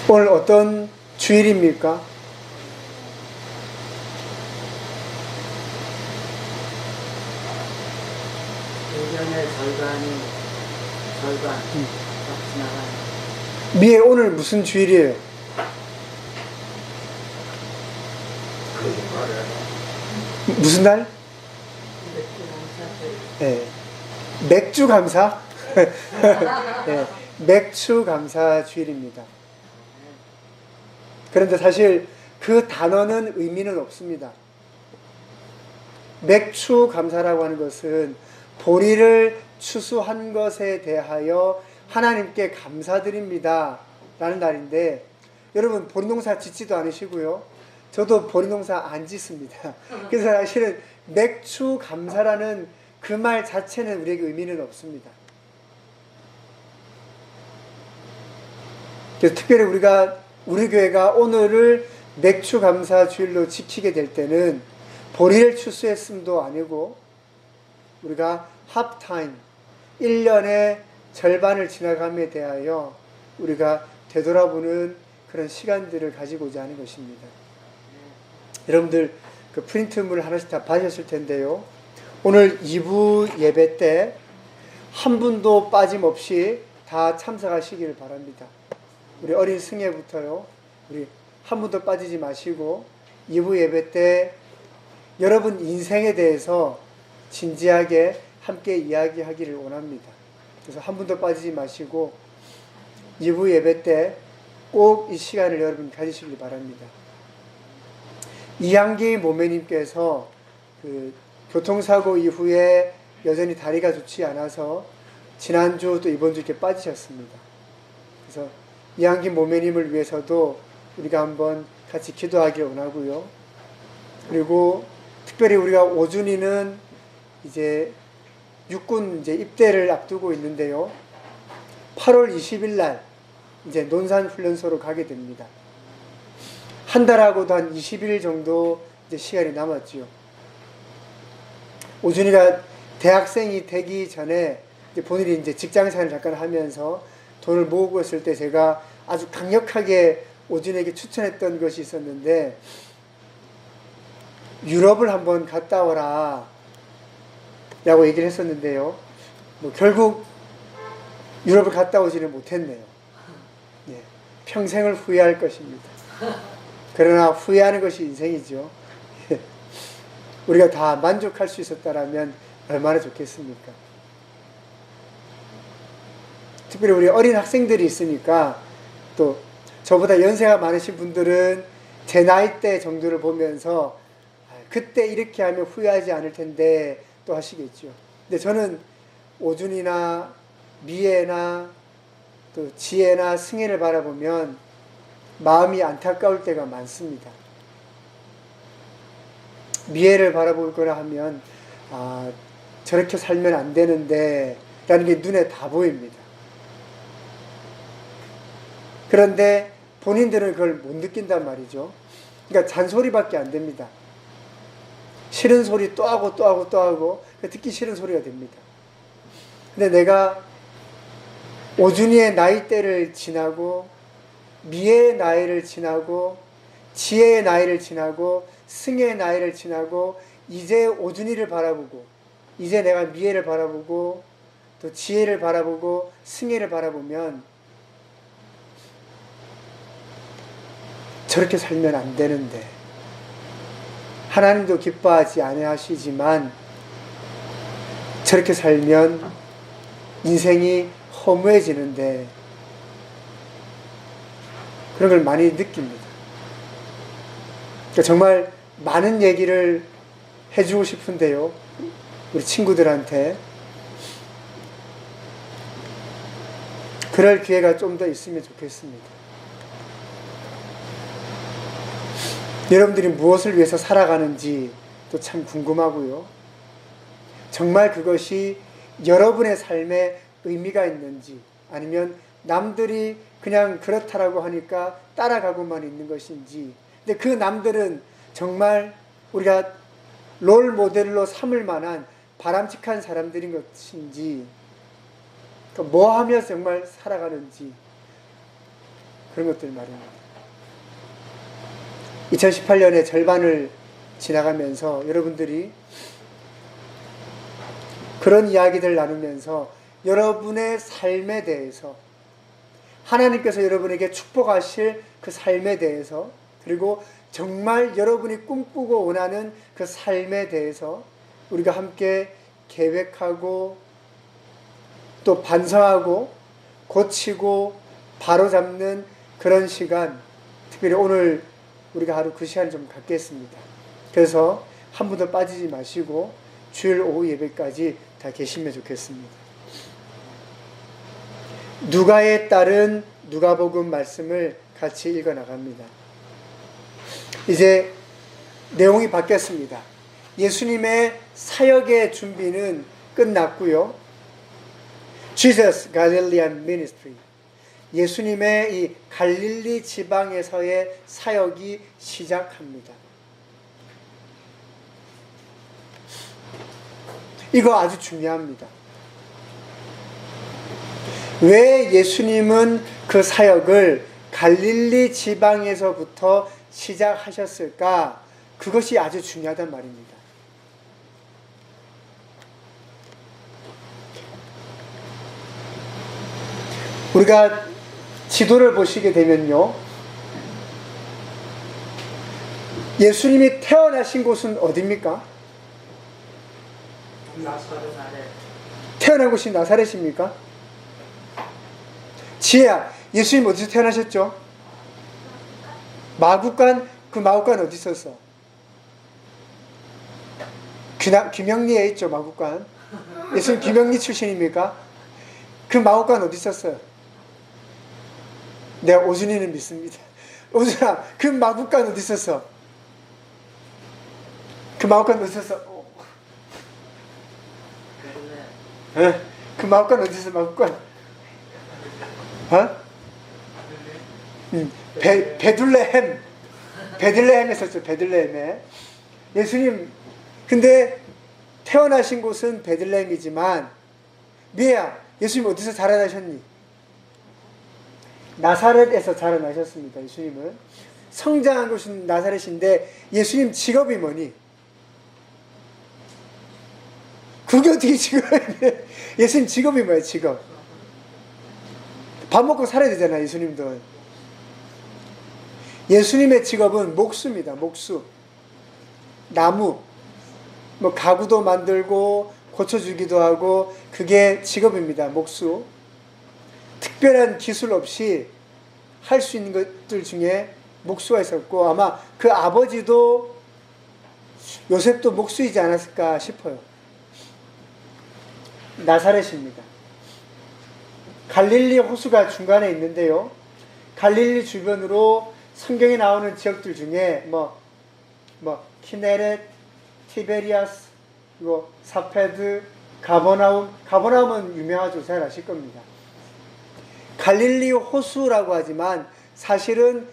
오늘 어떤 주일입니까? 예전의 절반 지나가는. 미애 오늘 무슨 주일이에요? 무슨 날? 네. 맥주 감사? 네. 맥주 감사 주일입니다. 그런데 사실 그 단어는 의미는 없습니다. 맥주 감사라고 하는 것은 보리를 추수한 것에 대하여 하나님께 감사드립니다 라는 날인데, 여러분 보리농사 짓지도 않으시고요, 저도 보리농사 안 짓습니다. 그래서 사실은 맥주 감사라는 그 말 자체는 우리에게 의미는 없습니다. 그래서 특별히 우리 교회가 오늘을 맥주 감사 주일로 지키게 될 때는 보리를 추수했음도 아니고, 우리가 합타임, 1년의 절반을 지나감에 대하여 우리가 되돌아보는 그런 시간들을 가지고자 하는 것입니다. 여러분들 그 프린트물 하나씩 다 받으셨을 텐데요, 오늘 2부 예배 때 한 분도 빠짐없이 다 참석하시기를 바랍니다. 우리 어린 승예부터요, 우리 한 분도 빠지지 마시고 2부 예배 때 여러분 인생에 대해서 진지하게 함께 이야기하기를 원합니다. 그래서 한 분도 빠지지 마시고 2부 예배 때 꼭 이 시간을 여러분 가지시길 바랍니다. 이양기 모매님께서 그 교통사고 이후에 여전히 다리가 좋지 않아서 지난주 또 이번주 이렇게 빠지셨습니다. 그래서 이양기 모매님을 위해서도 우리가 한번 같이 기도하기를 원하고요. 그리고 특별히 우리가 오준이는 이제 육군 이제 입대를 앞두고 있는데요, 8월 20일 날 이제 논산 훈련소로 가게 됩니다. 한 달하고도 한 20일 정도 이제 시간이 남았지요. 오준이가 대학생이 되기 전에 이제 본인이 이제 직장생활을 잠깐 하면서 돈을 모으고 있을 때 제가 아주 강력하게 오준에게 추천했던 것이 있었는데, 유럽을 한번 갔다 오라 라고 얘기를 했었는데요, 결국 유럽을 갔다 오지는 못했네요. 예, 평생을 후회할 것입니다. 그러나 후회하는 것이 인생이죠. 우리가 다 만족할 수 있었다라면 얼마나 좋겠습니까? 특별히 우리 어린 학생들이 있으니까, 또 저보다 연세가 많으신 분들은 제 나이대 정도를 보면서 그때 이렇게 하면 후회하지 않을 텐데 또 하시겠죠. 근데 저는 오준이나 미애나 또 지혜나 승혜를 바라보면 마음이 안타까울 때가 많습니다. 미애를 바라보거나 하면 저렇게 살면 안 되는데 라는 게 눈에 다 보입니다. 그런데 본인들은 그걸 못 느낀단 말이죠. 그러니까 잔소리밖에 안 됩니다. 싫은 소리 또 하고 또 하고 또 하고 듣기 싫은 소리가 됩니다. 근데 내가 오준이의 나이대를 지나고 미애의 나이를 지나고 지혜의 나이를 지나고 승혜의 나이를 지나고 이제 오준이를 바라보고, 이제 내가 미애를 바라보고 또 지혜를 바라보고 승혜를 바라보면 저렇게 살면 안 되는데, 하나님도 기뻐하지 아니하시지만 저렇게 살면 인생이 허무해지는데, 그런 걸 많이 느낍니다. 그러니까 정말 많은 얘기를 해주고 싶은데요, 우리 친구들한테 그럴 기회가 좀 더 있으면 좋겠습니다. 여러분들이 무엇을 위해서 살아가는지 또 참 궁금하고요, 정말 그것이 여러분의 삶에 의미가 있는지, 아니면 남들이 그냥 그렇다라고 하니까 따라가고만 있는 것인지, 근데 그 남들은 정말 우리가 롤 모델로 삼을 만한 바람직한 사람들인 것인지, 뭐 하며 정말 살아가는지 그런 것들 말입니다. 2018년의 절반을 지나가면서 여러분들이 그런 이야기들 나누면서 여러분의 삶에 대해서 하나님께서 여러분에게 축복하실 그 삶에 대해서 그리고 정말 여러분이 꿈꾸고 원하는 그 삶에 대해서 우리가 함께 계획하고 또 반성하고 고치고 바로잡는 그런 시간, 특별히 오늘 우리가 하루 그 시간 좀 갖겠습니다. 그래서 한 분도 빠지지 마시고 주일 오후 예배까지 다 계시면 좋겠습니다. 누가에 따른 누가복음 말씀을 같이 읽어 나갑니다. 이제 내용이 바뀌었습니다. 예수님의 사역의 준비는 끝났고요. Jesus Galilean Ministry, 예수님의 이 갈릴리 지방에서의 사역이 시작합니다. 이거 아주 중요합니다. 왜 예수님은 그 사역을 갈릴리 지방에서부터 시작하셨을까? 그것이 아주 중요하단 말입니다. 우리가 지도를 보시게 되면요, 예수님이 태어나신 곳은 어디입니까? 태어난 곳이 나사렛입니까? 지혜야, 예수님 어디서 태어나셨죠? 마구간. 그 마구간 어디 있었어? 김영리에 있죠, 마구간. 예수님 김영리 출신입니까? 그 마구간 어디 있었어요? 내가 오준이는 믿습니다. 오준아, 그 마구간 어디 있었어? 그 마구간 어디 있었어? 그 마구간 어디 있어? 마구간? 베들레헴에 있었죠. 베들레헴에. 예수님, 근데 태어나신 곳은 베들레헴이지만, 미애야, 예수님 어디서 자라나셨니? 나사렛에서 자라나셨습니다. 예수님은 성장한 곳은 나사렛인데 예수님 직업이 뭐니? 그게 어떻게 직업이네? 예수님 직업이 뭐야? 직업. 밥 먹고 살아야 되잖아. 예수님도. 예수님의 직업은 목수입니다. 목수. 나무, 뭐 가구도 만들고 고쳐주기도 하고, 그게 직업입니다. 목수. 특별한 기술 없이 할 수 있는 것들 중에 목수가 있었고, 아마 그 아버지도 요셉도 목수이지 않았을까 싶어요. 나사렛입니다. 갈릴리 호수가 중간에 있는데요, 갈릴리 주변으로 성경에 나오는 지역들 중에 키네렛, 티베리아스, 그리고 사페드, 가버나움은 유명하죠. 잘 아실 겁니다. 갈릴리 호수라고 하지만 사실은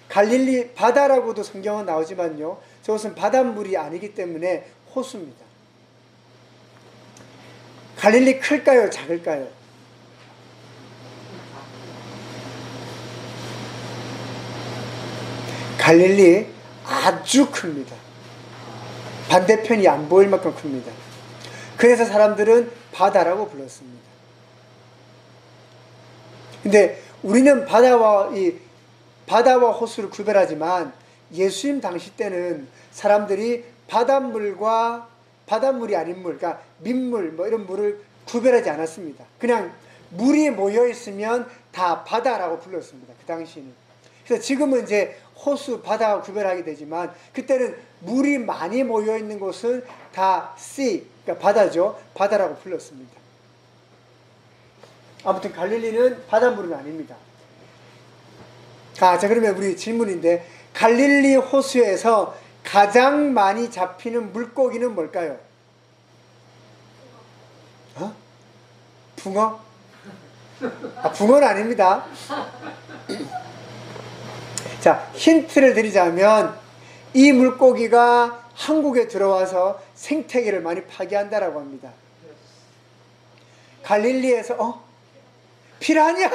갈릴리 바다라고도 성경은 나오지만요, 저것은 바닷물이 아니기 때문에 호수입니다. 갈릴리 클까요? 작을까요? 갈릴리 아주 큽니다. 반대편이 안 보일 만큼 큽니다. 그래서 사람들은 바다라고 불렀습니다. 근데 우리는 바다와 호수를 구별하지만 예수님 당시 때는 사람들이 바닷물이 아닌 물, 그러니까 민물, 이런 물을 구별하지 않았습니다. 그냥 물이 모여 있으면 다 바다라고 불렀습니다. 그 당시에는. 그래서 지금은 이제 호수, 바다와 구별하게 되지만, 그때는 물이 많이 모여 있는 곳은 다 sea, 그러니까 바다죠. 바다라고 불렀습니다. 아무튼 갈릴리는 바닷물은 아닙니다. 자, 그러면 우리 질문인데, 갈릴리 호수에서 가장 많이 잡히는 물고기는 뭘까요? 붕어? 붕어는 아닙니다. 자, 힌트를 드리자면 이 물고기가 한국에 들어와서 생태계를 많이 파괴한다라고 합니다. 갈릴리에서 피라냐?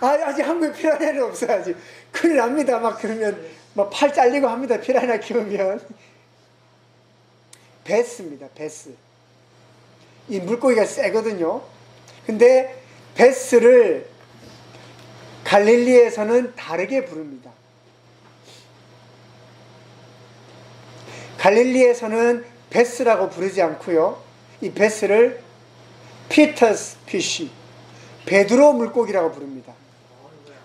아직 한국에 피라냐는 없어요. 아직 큰일 납니다. 막 그러면 막 팔 잘리고 합니다. 피라냐 키우면. 베스입니다. 베스. 이 물고기가 세거든요. 근데 베스를 갈릴리에서는 다르게 부릅니다. 갈릴리에서는 베스라고 부르지 않고요. 이 베스를 피터스 피쉬, 베드로 물고기라고 부릅니다.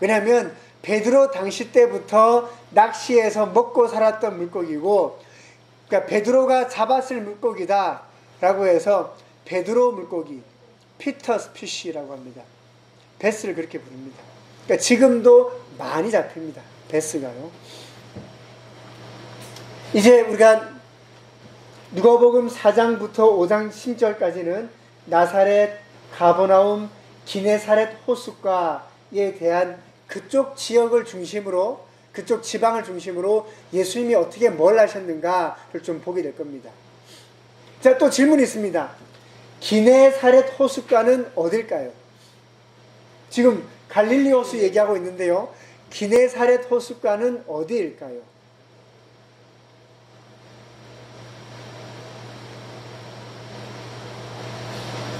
왜냐하면 베드로 당시 때부터 낚시해서 먹고 살았던 물고기고, 그러니까 베드로가 잡았을 물고기다 라고 해서 베드로 물고기, 피터스 피쉬라고 합니다. 베스를 그렇게 부릅니다. 그러니까 지금도 많이 잡힙니다. 베스가요. 이제 우리가 누가복음 4장부터 5장 10절까지는 나사렛, 가버나움, 기네사렛 호숫가에 대한 그쪽 지역을 중심으로, 그쪽 지방을 중심으로 예수님이 어떻게 뭘 하셨는가를 좀 보게 될 겁니다. 자, 또 질문이 있습니다. 기네사렛 호숫가는 어딜까요? 지금 갈릴리 호수 얘기하고 있는데요. 기네사렛 호숫가는 어디일까요?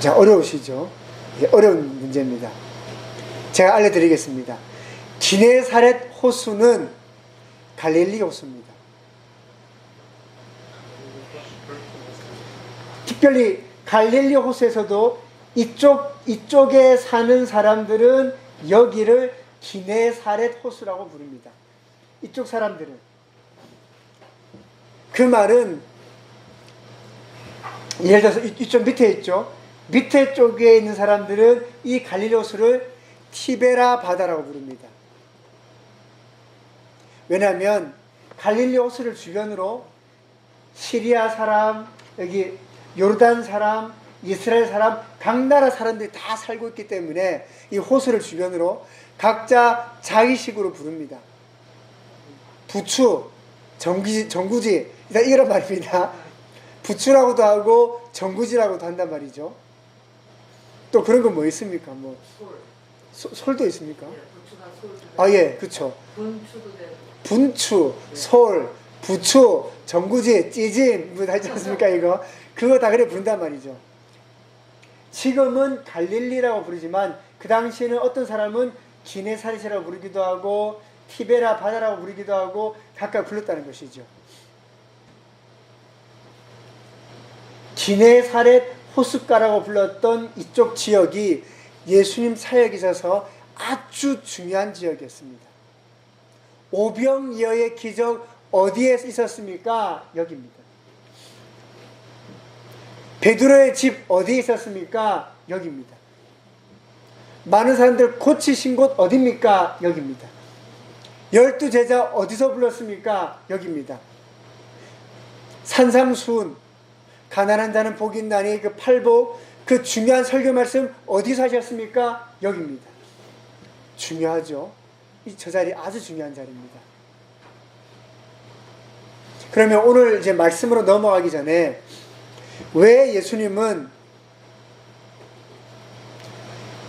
자, 어려우시죠? 어려운 문제입니다. 제가 알려드리겠습니다. 기네사렛 호수는 갈릴리 호수입니다. 특별히 갈릴리 호수에서도 이쪽에 사는 사람들은 여기를 기네사렛 호수라고 부릅니다. 이쪽 사람들은. 그 말은 예를 들어서 이쪽 밑에 있죠. 밑에 쪽에 있는 사람들은 이 갈릴리 호수를 티베라 바다라고 부릅니다. 왜냐하면 갈릴리 호수를 주변으로 시리아 사람, 여기 요르단 사람, 이스라엘 사람, 각 나라 사람들이 다 살고 있기 때문에 이 호수를 주변으로 각자 자기식으로 부릅니다. 부추, 정구지, 이런 말입니다. 부추라고도 하고 정구지라고도 한단 말이죠. 또 그런 건 뭐 있습니까? 뭐 솔도 있습니까? 예, 그렇죠. 분추, 솔, 부추, 정구지, 찌짐 뭐 하지 않습니까? 이거 그거 다 그래 부른단 말이죠. 지금은 갈릴리라고 부르지만 그 당시에는 어떤 사람은 기네사렛이라고 부르기도 하고 티베라 바다라고 부르기도 하고 각각 불렀다는 것이죠. 기네사렛 호숫가라고 불렀던 이쪽 지역이 예수님 사역에 있어서 아주 중요한 지역이었습니다. 오병이어의 기적 어디에 있었습니까? 여기입니다. 베드로의 집 어디에 있었습니까? 여기입니다. 많은 사람들 고치신 곳 어디입니까? 여기입니다. 12제자 어디서 불렀습니까? 여기입니다. 산상수훈, 가난한 자는 복이 있나니 그 팔복, 그 중요한 설교 말씀 어디서 하셨습니까? 여기입니다. 중요하죠. 저 자리 아주 중요한 자리입니다. 그러면 오늘 이제 말씀으로 넘어가기 전에 왜 예수님은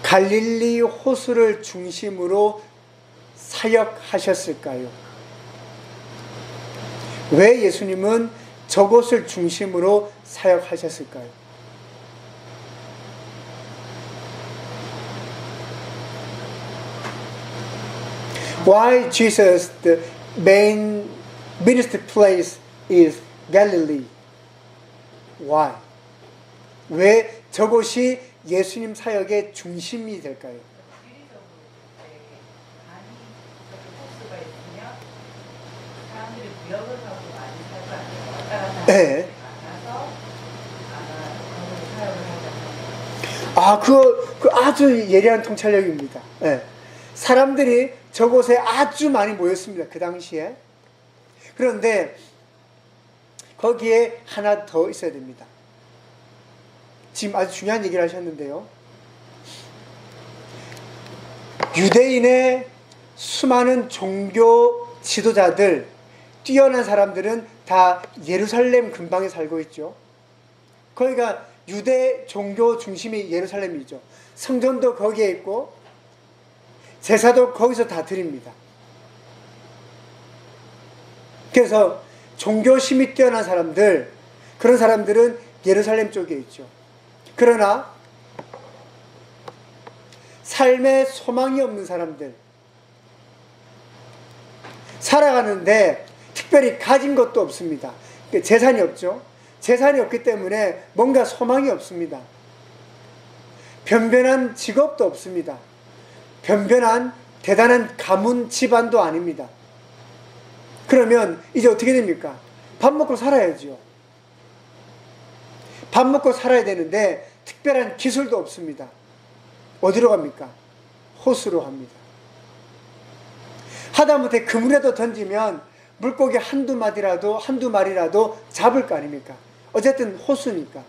갈릴리 호수를 중심으로 사역하셨을까요? 왜 예수님은 저곳을 중심으로 사역하셨을까요? Why Jesus, the main ministry place is Galilee? Why? 왜 저곳이 예수님 사역의 중심이 될까요? 네. 그 아주 예리한 통찰력입니다. 네. 사람들이 저곳에 아주 많이 모였습니다. 그 당시에. 그런데 거기에 하나 더 있어야 됩니다. 지금 아주 중요한 얘기를 하셨는데요. 유대인의 수많은 종교 지도자들, 뛰어난 사람들은 다 예루살렘 근방에 살고 있죠. 거기가 유대 종교 중심이 예루살렘이죠. 성전도 거기에 있고 제사도 거기서 다 드립니다. 그래서 종교심이 뛰어난 사람들, 그런 사람들은 예루살렘 쪽에 있죠. 그러나 삶에 소망이 없는 사람들, 살아가는데 특별히 가진 것도 없습니다. 재산이 없죠. 재산이 없기 때문에 뭔가 소망이 없습니다. 변변한 직업도 없습니다. 변변한 대단한 가문 집안도 아닙니다. 그러면 이제 어떻게 됩니까? 밥 먹고 살아야죠. 밥 먹고 살아야 되는데 특별한 기술도 없습니다. 어디로 갑니까? 호수로 갑니다. 하다못해 그물에도 던지면 물고기 한두 마리라도 잡을 거 아닙니까? 어쨌든 호수니까.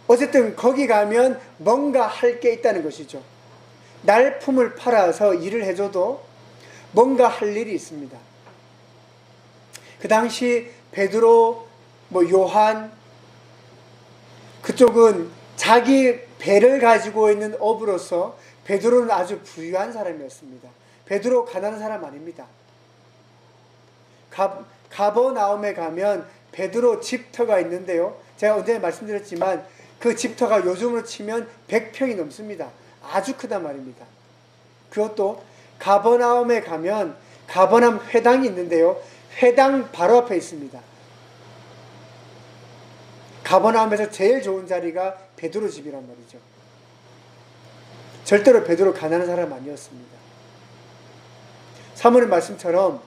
어쨌든 거기 가면 뭔가 할 게 있다는 것이죠. 날품을 팔아서 일을 해줘도 뭔가 할 일이 있습니다. 그 당시 베드로, 요한, 그쪽은 자기 배를 가지고 있는 어부로서 베드로는 아주 부유한 사람이었습니다. 베드로 가난한 사람 아닙니다. 가버나움에 가면 베드로 집터가 있는데요. 제가 언제 말씀드렸지만 그 집터가 요즘으로 치면 100평이 넘습니다. 아주 크단 말입니다. 그것도 가버나움에 가면 가버나움 회당이 있는데요. 회당 바로 앞에 있습니다. 가버나움에서 제일 좋은 자리가 베드로 집이란 말이죠. 절대로 베드로 가난한 사람 아니었습니다. 사모님 말씀처럼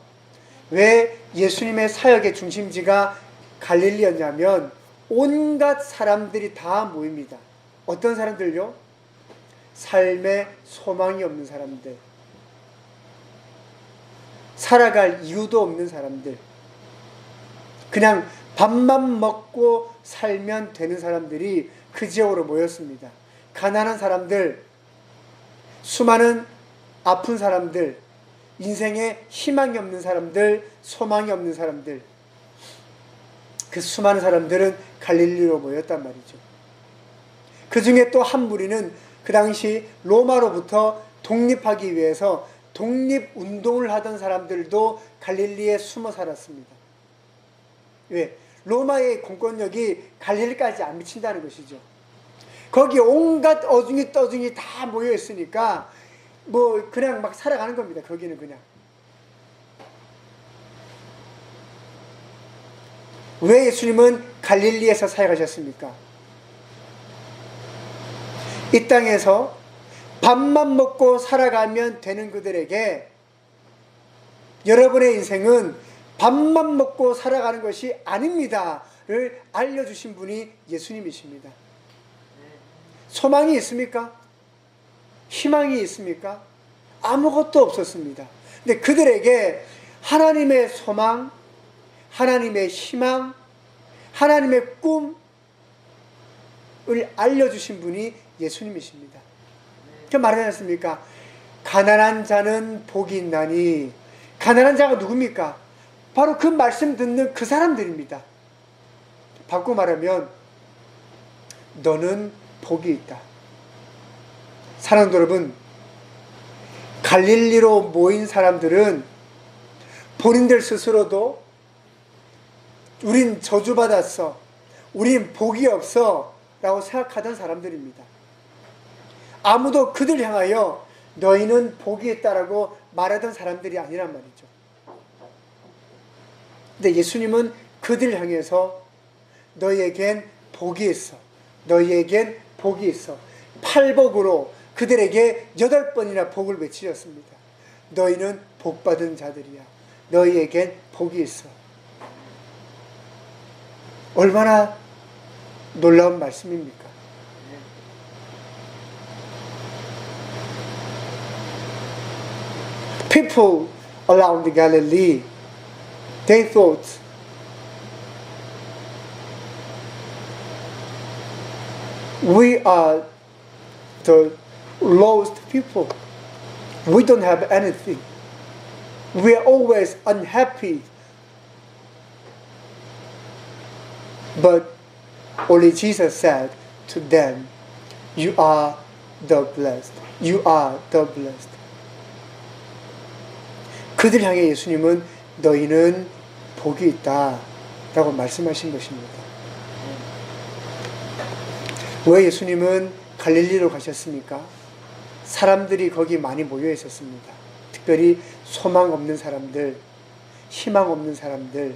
왜 예수님의 사역의 중심지가 갈릴리였냐면 온갖 사람들이 다 모입니다. 어떤 사람들요? 삶에 소망이 없는 사람들, 살아갈 이유도 없는 사람들, 그냥 밥만 먹고 살면 되는 사람들이 그 지역으로 모였습니다. 가난한 사람들, 수많은 아픈 사람들, 인생에 희망이 없는 사람들, 소망이 없는 사람들, 그 수많은 사람들은 갈릴리로 모였단 말이죠. 그 중에 또 한 무리는 그 당시 로마로부터 독립하기 위해서 독립운동을 하던 사람들도 갈릴리에 숨어 살았습니다. 왜? 로마의 공권력이 갈릴리까지 안 미친다는 것이죠. 거기 온갖 어중이 떠중이 다 모여 있으니까 그냥 막 살아가는 겁니다. 거기는 그냥. 왜 예수님은 갈릴리에서 사역하셨습니까? 이 땅에서 밥만 먹고 살아가면 되는 그들에게 여러분의 인생은 밥만 먹고 살아가는 것이 아닙니다를 알려주신 분이 예수님이십니다. 소망이 있습니까? 희망이 있습니까? 아무것도 없었습니다. 근데 그들에게 하나님의 소망, 하나님의 희망, 하나님의 꿈을 알려주신 분이 예수님이십니다. 그 말하지 않습니까? 가난한 자는 복이 있나니. 가난한 자가 누굽니까? 바로 그 말씀 듣는 그 사람들입니다. 바꾸고 말하면 너는 복이 있다. 사랑하는 여러분, 갈릴리로 모인 사람들은 본인들 스스로도 우린 저주받았어, 우린 복이 없어 라고 생각하던 사람들입니다. 아무도 그들 향하여 너희는 복이 있다라고 말하던 사람들이 아니란 말이죠. 근데 예수님은 그들 향해서 너희에겐 복이 있어, 너희에겐 복이 있어, 팔복으로 그들에게 8번이나 복을 외치셨습니다. 너희는 복받은 자들이야, 너희에겐 복이 있어. 얼마나 놀라운 말씀입니까? People around Galilee, they thought we are the lost people. We don't have anything. We are always unhappy. But Only Jesus said to them, You are the blessed. You are the blessed. 그들 향해 예수님은 너희는 복이 있다 라고 말씀하신 것입니다. 왜 예수님은 갈릴리로 가셨습니까? 사람들이 거기 많이 모여 있었습니다. 특별히 소망 없는 사람들, 희망 없는 사람들,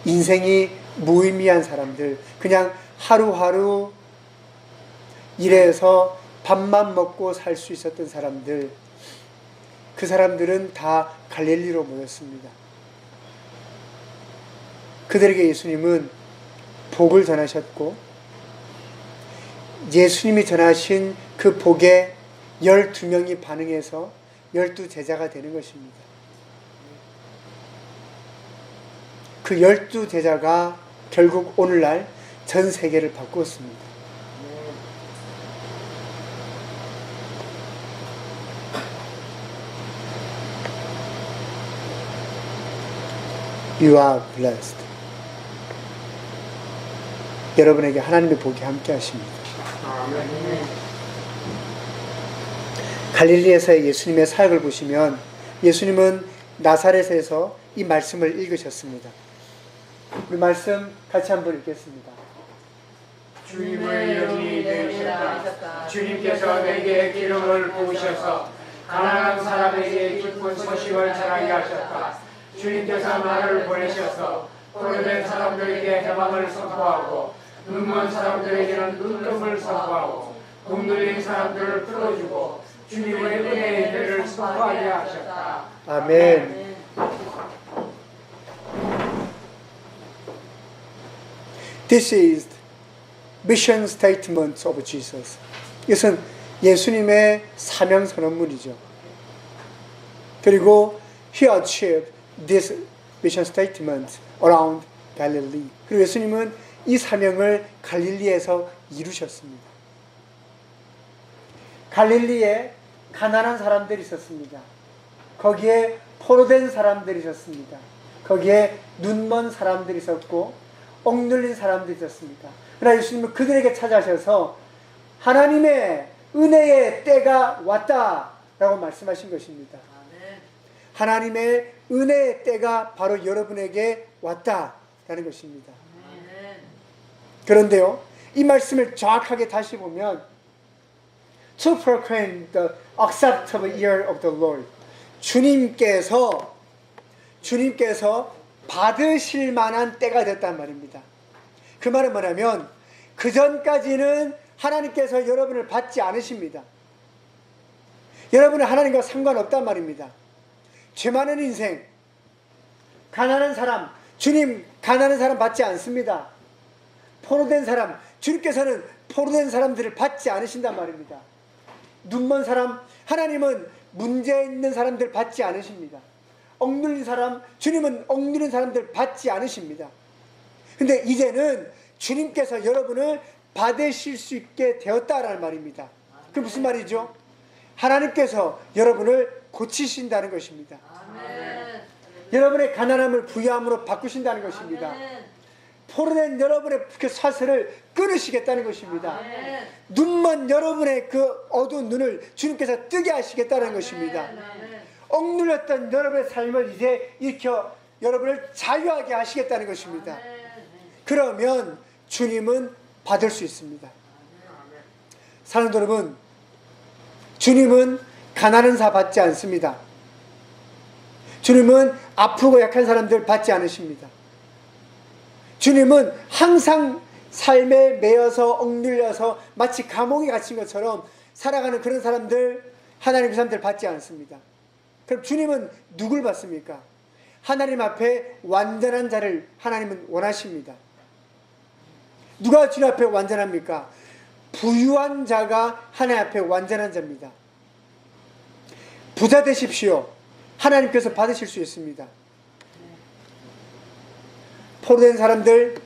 인생이 무의미한 사람들, 그냥 하루하루 일해서 밥만 먹고 살 수 있었던 사람들, 그 사람들은 다 갈릴리로 모였습니다. 그들에게 예수님은 복을 전하셨고, 예수님이 전하신 그 복에 12명이 반응해서 12제자가 되는 것입니다. 그 12제자가 결국 오늘날 전 세계를 바꾸었습니다. You are blessed. 여러분에게 하나님의 복이 함께 하십니다. 갈릴리에서의 예수님의 사역을 보시면 예수님은 나사렛에서 이 말씀을 읽으셨습니다. 우리 말씀 같이 한번 읽겠습니다. 주님의 영이 내리셨다. 주님께서 내게 기름을 부으셔서 가난한 사람에게 기쁜 소식을 전하게 하셨다. 주님께서 나를 보내셔서 포로된 사람들에게 해방을 선포하고 눈먼 사람들에게는 눈뜨음을 선포하고 목 눌린 사람들을 풀어주고 주님의 은혜의 일을 선포하게 하셨다. 아멘. This is mission statement of Jesus. 이것은 예수님의 사명 선언문이죠. 그리고 He achieved this mission statement around Galilee. 그리고 예수님은 이 사명을 갈릴리에서 이루셨습니다. 갈릴리에 가난한 사람들이 있었습니다. 거기에 포로된 사람들이 있었습니다. 거기에 눈먼 사람들이 있었고 억눌린 사람들이 있었습니다. 그러나 예수님은 그들에게 찾아가셔서 하나님의 은혜의 때가 왔다라고 말씀하신 것입니다. 하나님의 은혜의 때가 바로 여러분에게 왔다라는 것입니다. 그런데요, 이 말씀을 정확하게 다시 보면 To proclaim the acceptable year of the Lord. 주님께서 받으실 만한 때가 됐단 말입니다. 그 말은 뭐냐면 그 전까지는 하나님께서 여러분을 받지 않으십니다. 여러분은 하나님과 상관없단 말입니다. 죄 많은 인생, 가난한 사람, 주님 가난한 사람 받지 않습니다. 포로된 사람, 주님께서는 포로된 사람들을 받지 않으신단 말입니다. 눈먼 사람, 하나님은 문제 있는 사람들 받지 않으십니다. 억눌린 사람, 주님은 억눌린 사람들 받지 않으십니다. 근데 이제는 주님께서 여러분을 받으실 수 있게 되었다라는 말입니다. 그게 무슨 말이죠? 하나님께서 여러분을 고치신다는 것입니다. 여러분의 가난함을 부유함으로 바꾸신다는 것입니다. 포로된 여러분의 그 사슬을 끊으시겠다는 것입니다. 눈먼 여러분의 그 어두운 눈을 주님께서 뜨게 하시겠다는 것입니다. 억눌렸던 여러분의 삶을 이제 일으켜 여러분을 자유하게 하시겠다는 것입니다. 그러면 주님은 받을 수 있습니다. 사랑하는 여러분, 주님은 가난한 사 받지 않습니다. 주님은 아프고 약한 사람들 받지 않으십니다. 주님은 항상 삶에 매여서 억눌려서 마치 감옥에 갇힌 것처럼 살아가는 그런 사람들, 하나님 그 사람들 받지 않습니다. 그럼 주님은 누굴 받습니까? 하나님 앞에 완전한 자를 하나님은 원하십니다. 누가 주님 앞에 완전합니까? 부유한 자가 하나님 앞에 완전한 자입니다. 부자 되십시오. 하나님께서 받으실 수 있습니다. 포로된 사람들,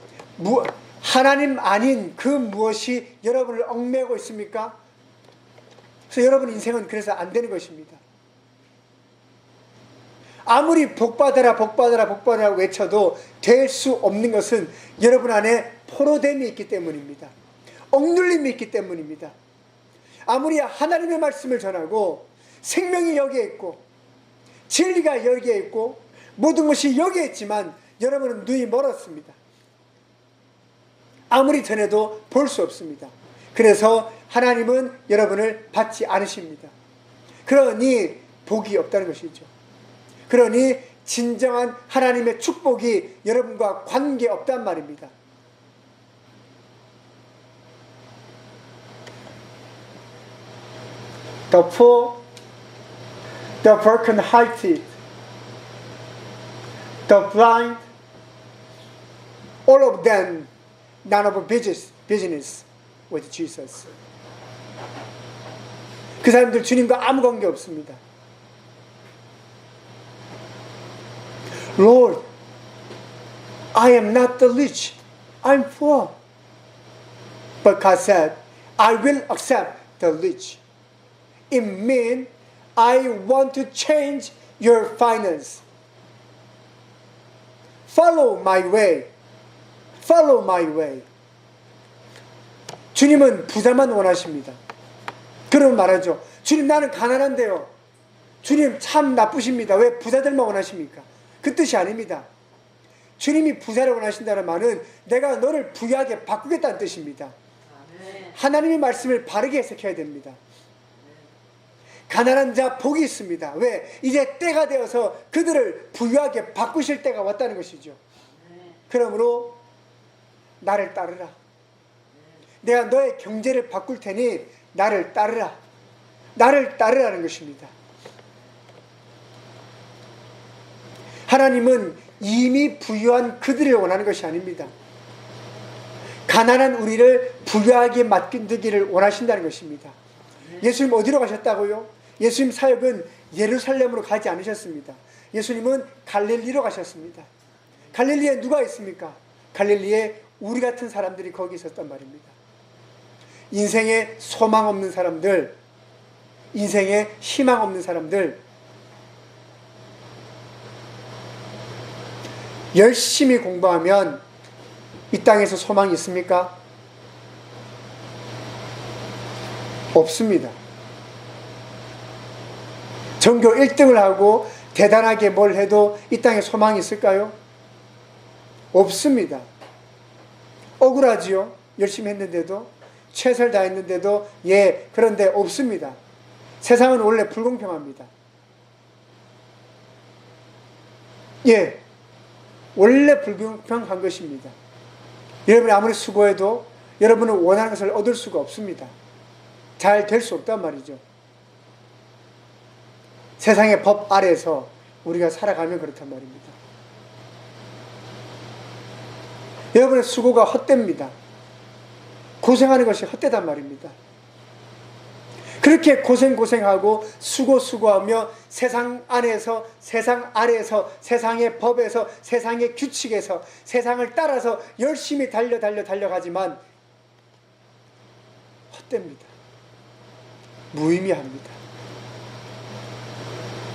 하나님 아닌 그 무엇이 여러분을 얽매고 있습니까? 그래서 여러분 인생은 그래서 안 되는 것입니다. 아무리 복받아라 복받아라 복받아라 외쳐도 될 수 없는 것은 여러분 안에 포로됨이 있기 때문입니다. 억눌림이 있기 때문입니다. 아무리 하나님의 말씀을 전하고 생명이 여기에 있고 진리가 여기에 있고 모든 것이 여기에 있지만 여러분은 눈이 멀었습니다. 아무리 전해도 볼 수 없습니다. 그래서 하나님은 여러분을 받지 않으십니다. 그러니 복이 없다는 것이죠. 그러니 진정한 하나님의 축복이 여러분과 관계없단 말입니다. The poor, the broken-hearted, the blind, all of them, none of business with Jesus. 그 사람들 주님과 아무 관계 없습니다. Lord, I am not the rich, I'm poor. But God said, I will accept the rich. It means I want to change your finance. Follow my way. Follow my way. 주님은 부자만 원하십니다. 그러면 말하죠. 주님 나는 가난한데요. 주님 참 나쁘십니다. 왜 부자들만 원하십니까? 그 뜻이 아닙니다. 주님이 부자를 원하신다는 말은 내가 너를 부유하게 바꾸겠다는 뜻입니다. 하나님의 말씀을 바르게 해석해야 됩니다. 가난한 자 복이 있습니다. 왜? 이제 때가 되어서 그들을 부유하게 바꾸실 때가 왔다는 것이죠. 그러므로 나를 따르라. 내가 너의 경제를 바꿀 테니 나를 따르라. 나를 따르라는 것입니다. 하나님은 이미 부유한 그들을 원하는 것이 아닙니다. 가난한 우리를 부유하게 만들기를 원하신다는 것입니다. 예수님 어디로 가셨다고요? 예수님 사역은 예루살렘으로 가지 않으셨습니다. 예수님은 갈릴리로 가셨습니다. 갈릴리에 누가 있습니까? 갈릴리에 우리 같은 사람들이 거기 있었단 말입니다. 인생에 소망 없는 사람들, 인생에 희망 없는 사람들, 열심히 공부하면 이 땅에서 소망이 있습니까? 없습니다. 전교 1등을 하고 대단하게 뭘 해도 이 땅에 소망이 있을까요? 없습니다. 억울하지요? 열심히 했는데도, 최선을 다했는데도, 그런데 없습니다. 세상은 원래 불공평합니다. 원래 불공평한 것입니다. 여러분이 아무리 수고해도 여러분은 원하는 것을 얻을 수가 없습니다. 잘 될 수 없단 말이죠. 세상의 법 아래에서 우리가 살아가면 그렇단 말입니다. 여러분의 수고가 헛됩니다. 고생하는 것이 헛되단 말입니다. 그렇게 고생하고 수고하며 세상 안에서, 세상 아래에서, 세상의 법에서, 세상의 규칙에서, 세상을 따라서 열심히 달려가지만 헛됩니다. 무의미합니다.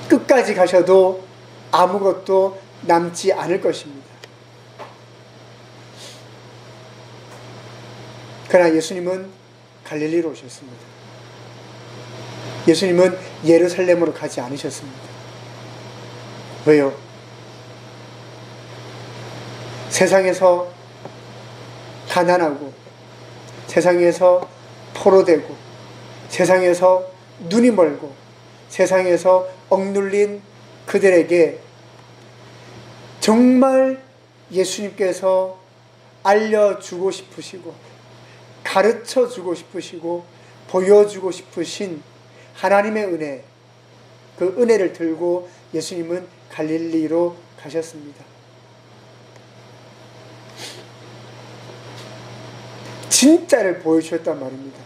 끝까지 가셔도 아무것도 남지 않을 것입니다. 그러나 예수님은 갈릴리로 오셨습니다. 예수님은 예루살렘으로 가지 않으셨습니다. 왜요? 세상에서 가난하고, 세상에서 포로되고, 세상에서 눈이 멀고, 세상에서 억눌린 그들에게 정말 예수님께서 알려주고 싶으시고, 가르쳐주고 싶으시고, 보여주고 싶으신 하나님의 은혜, 그 은혜를 들고 예수님은 갈릴리로 가셨습니다. 진짜를 보여주셨단 말입니다.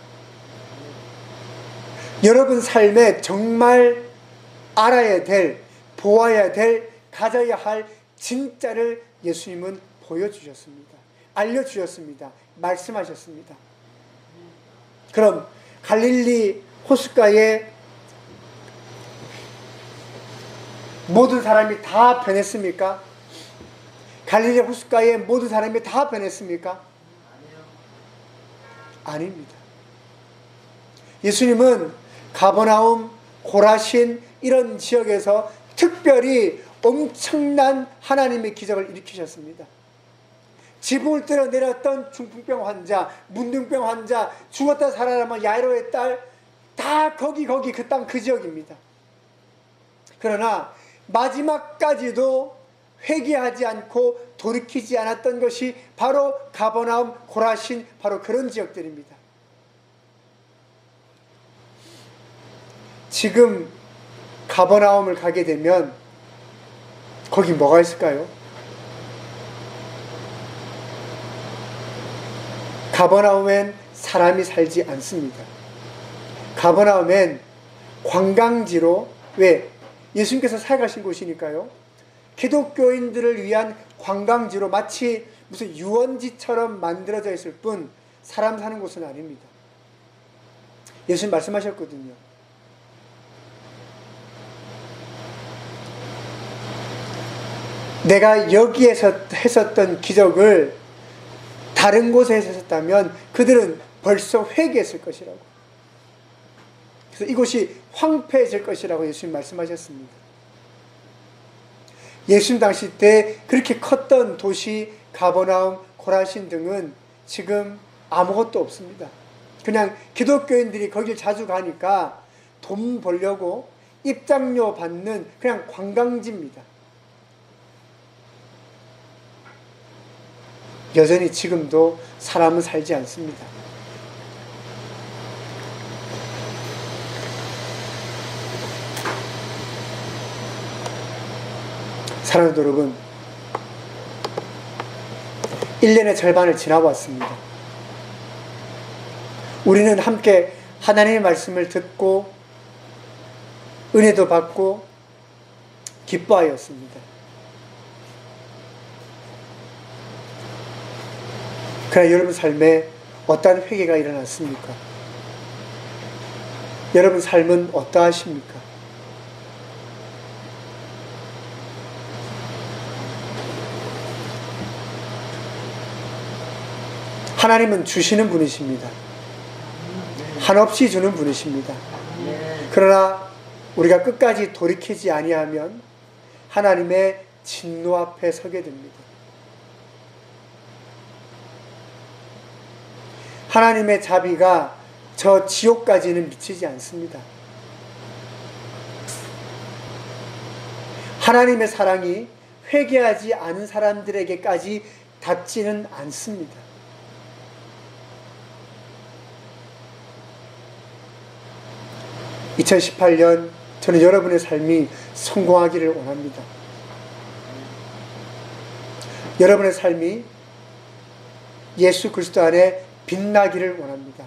여러분 삶에 정말 알아야 될, 보아야 될, 가져야 할 진짜를 예수님은 보여주셨습니다. 알려주셨습니다. 말씀하셨습니다. 그럼 갈릴리 호숫가에 모든 사람이 다 변했습니까? 갈릴리 호숫가에 모든 사람이 다 변했습니까? 아닙니다. 예수님은 가버나움, 고라신 이런 지역에서 특별히 엄청난 하나님의 기적을 일으키셨습니다. 지붕을 뚫어 내렸던 중풍병 환자, 문둥병 환자, 죽었다 살아남은 야이로의 딸, 다 거기 그 땅 그 지역입니다. 그러나 마지막까지도 회개하지 않고 돌이키지 않았던 것이 바로 가버나움, 고라신, 바로 그런 지역들입니다. 지금 가버나움을 가게 되면 거기 뭐가 있을까요? 가버나움엔 사람이 살지 않습니다. 가버나움엔 관광지로, 왜? 예수님께서 살아가신 곳이니까요. 기독교인들을 위한 관광지로 마치 무슨 유원지처럼 만들어져 있을 뿐 사람 사는 곳은 아닙니다. 예수님 말씀하셨거든요. 내가 여기에서 했었던 기적을 다른 곳에서 했었다면 그들은 벌써 회개했을 것이라고. 그래서 이곳이 황폐해질 것이라고 예수님 말씀하셨습니다. 예수님 당시 때 그렇게 컸던 도시 가버나움, 고라신 등은 지금 아무것도 없습니다. 그냥 기독교인들이 거길 자주 가니까 돈 벌려고 입장료 받는 그냥 관광지입니다. 여전히 지금도 사람은 살지 않습니다. 사랑하는 여러분, 1년의 절반을 지나고 왔습니다. 우리는 함께 하나님의 말씀을 듣고 은혜도 받고 기뻐하였습니다. 그러나 여러분 삶에 어떠한 회개가 일어났습니까? 여러분 삶은 어떠하십니까? 하나님은 주시는 분이십니다. 한없이 주는 분이십니다. 그러나 우리가 끝까지 돌이키지 아니하면 하나님의 진노 앞에 서게 됩니다. 하나님의 자비가 저 지옥까지는 미치지 않습니다. 하나님의 사랑이 회개하지 않은 사람들에게까지 닿지는 않습니다. 2018년 저는 여러분의 삶이 성공하기를 원합니다. 여러분의 삶이 예수 그리스도 안에 빛나기를 원합니다.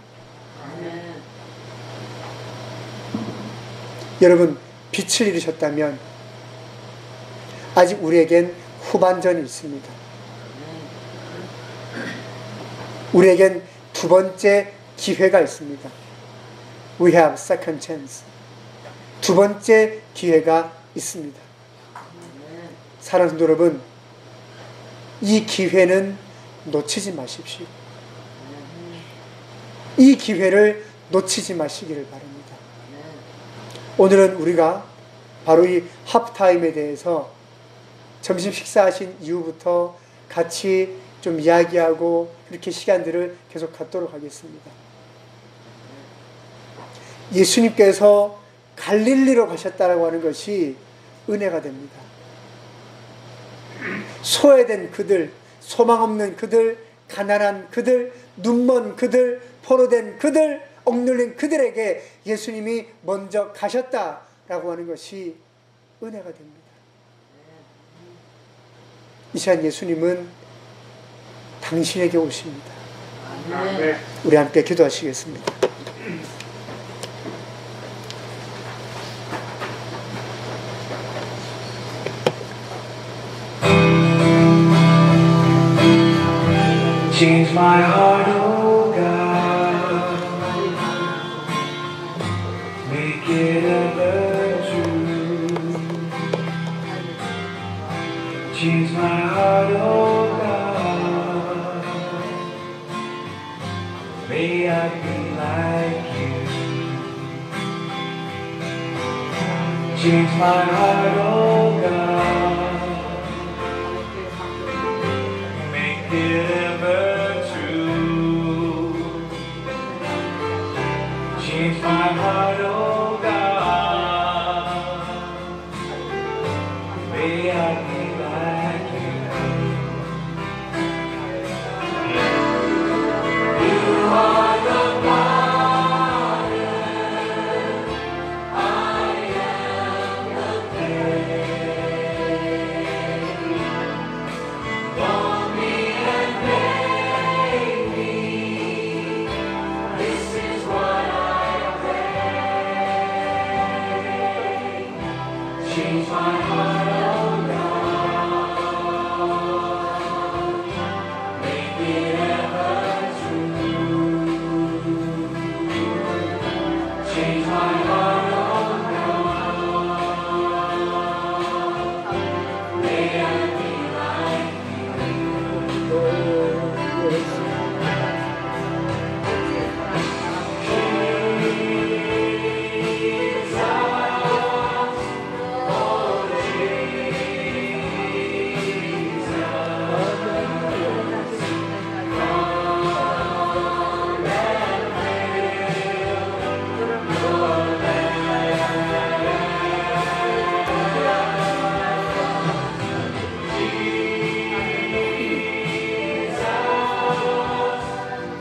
여러분 빛을 잃으셨다면 아직 우리에겐 후반전이 있습니다. 우리에겐 두 번째 기회가 있습니다. We have second chance. 두 번째 기회가 있습니다. 사랑하는 여러분, 이 기회는 놓치지 마십시오. 이 기회를 놓치지 마시기를 바랍니다. 오늘은 우리가 바로 이 하프타임에 대해서 점심 식사하신 이후부터 같이 좀 이야기하고 그렇게 시간들을 계속 갖도록 하겠습니다. 예수님께서 갈릴리로 가셨다라고 하는 것이 은혜가 됩니다. 소외된 그들, 소망 없는 그들, 가난한 그들, 눈먼 그들, 포로된 그들, 억눌린 그들에게 예수님이 먼저 가셨다라고 하는 것이 은혜가 됩니다. 이 시간 예수님은 당신에게 오십니다. 우리 함께 기도하시겠습니다. Change my heart, oh God, make it ever true. Change my heart, oh God. Make it ever true. Change my heart, oh God. May I be like you. You are the potter, I am the clay. Mold me and make me. This is what I pray. Change my heart, oh God. Make it ever true. Change my heart.